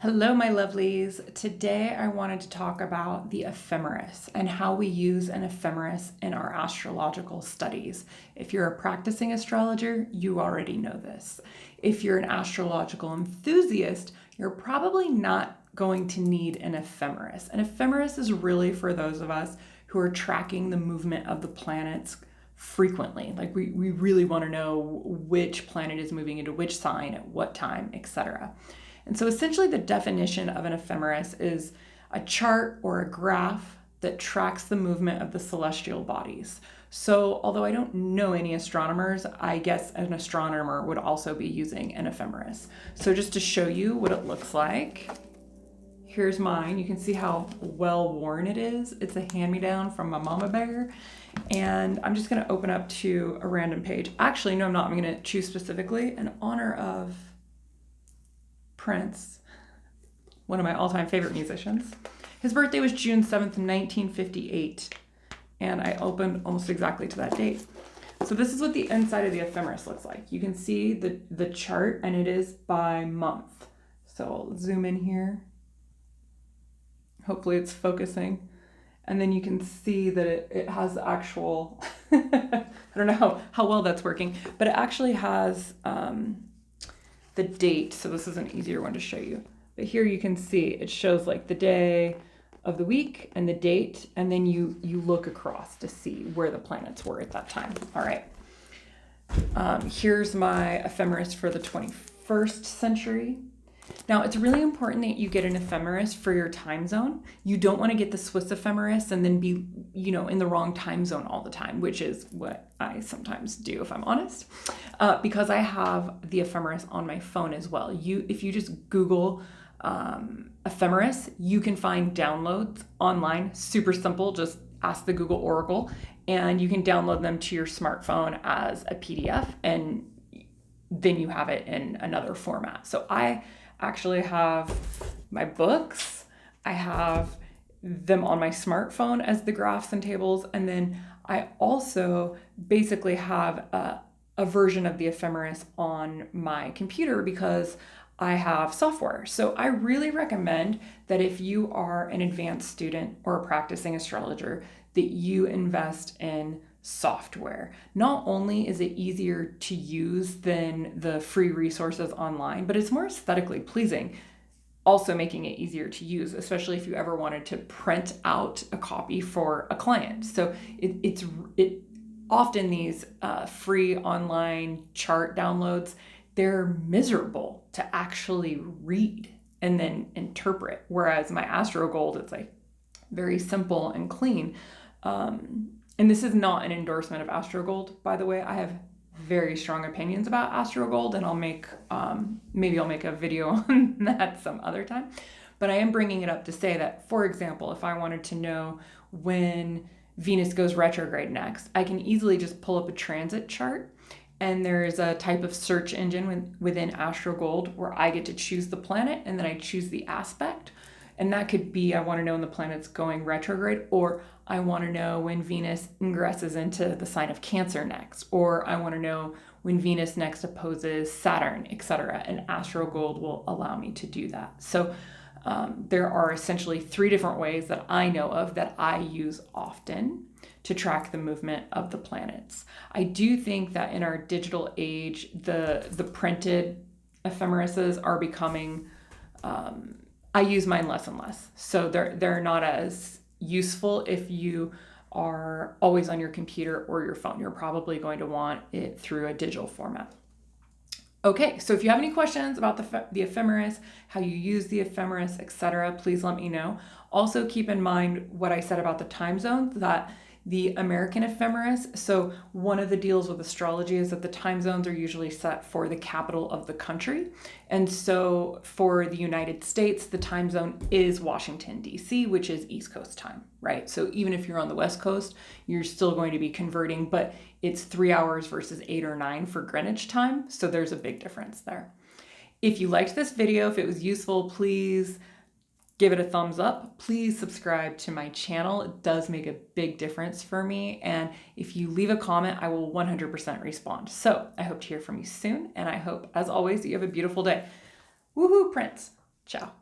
Hello, my lovelies. Today I wanted to talk about the ephemeris and how we use an ephemeris in our astrological studies. If you're a practicing astrologer, you already know this. If you're an astrological enthusiast, you're probably not going to need an ephemeris. An ephemeris is really for those of us who are tracking the movement of the planets frequently. Like we really want to know which planet is moving into which sign at what time, etc. And so essentially the definition of an ephemeris is a chart or a graph that tracks the movement of the celestial bodies. So although I don't know any astronomers, I guess an astronomer would also be using an ephemeris. So just to show you what it looks like, here's mine. You can see how well worn it is. It's a hand-me-down from my mama bear. And I'm just gonna open up to a random page. Actually, no, I'm not. I'm gonna choose specifically in honor of Prince, one of my all-time favorite musicians. His birthday was June 7th, 1958, and I opened almost exactly to that date. So this is what the inside of the ephemeris looks like. You can see the chart, and it is by month. So I'll zoom in here. Hopefully it's focusing. And then you can see that it has actual, I don't know how well that's working, but it actually has the date. So this is an easier one to show you. But here you can see it shows like the day of the week and the date, and then you look across to see where the planets were at that time. All right. Here's my ephemeris for the 21st century. Now, it's really important that you get an ephemeris for your time zone. You don't want to get the Swiss ephemeris and then be, in the wrong time zone all the time, which is what I sometimes do, if I'm honest, because I have the ephemeris on my phone as well. If you just Google ephemeris, you can find downloads online, super simple. Just ask the Google Oracle, and you can download them to your smartphone as a PDF, and then you have it in another format. So I actually have my books. I have them on my smartphone as the graphs and tables. And then I also basically have a version of the ephemeris on my computer because I have software. So I really recommend that if you are an advanced student or a practicing astrologer, that you invest in software. Not only is it easier to use than the free resources online, but it's more aesthetically pleasing, also making it easier to use, especially if you ever wanted to print out a copy for a client. So it often these free online chart downloads, they're miserable to actually read and then interpret. Whereas my AstroGold, it's like very simple and clean. And this is not an endorsement of AstroGold, by the way. I have very strong opinions about AstroGold, and maybe I'll make a video on that some other time. But I am bringing it up to say that, for example, if I wanted to know when Venus goes retrograde next, I can easily just pull up a transit chart, and there's a type of search engine within AstroGold where I get to choose the planet, and then I choose the aspect. And that could be, I want to know when the planet's going retrograde, or I want to know when Venus ingresses into the sign of Cancer next, or I want to know when Venus next opposes Saturn, etc. And AstroGold will allow me to do that. So there are essentially 3 different ways that I know of that I use often to track the movement of the planets. I do think that in our digital age, the printed ephemerises are becoming, I use mine less and less. So they're not as useful if you are always on your computer or your phone. You're probably going to want it through a digital format. Okay, so if you have any questions about the ephemeris, how you use the ephemeris, etc., please let me know. Also keep in mind what I said about the time zones, that the American ephemeris, so one of the deals with astrology is that the time zones are usually set for the capital of the country. And so for the United States, the time zone is Washington, D.C., which is East Coast time, right? So even if you're on the West Coast, you're still going to be converting, but it's 3 hours versus 8 or 9 for Greenwich time. So there's a big difference there. If you liked this video, if it was useful, please give it a thumbs up. Please subscribe to my channel. It does make a big difference for me. And if you leave a comment, I will 100% respond. So I hope to hear from you soon. And I hope, as always, that you have a beautiful day. Woohoo, Prince. Ciao.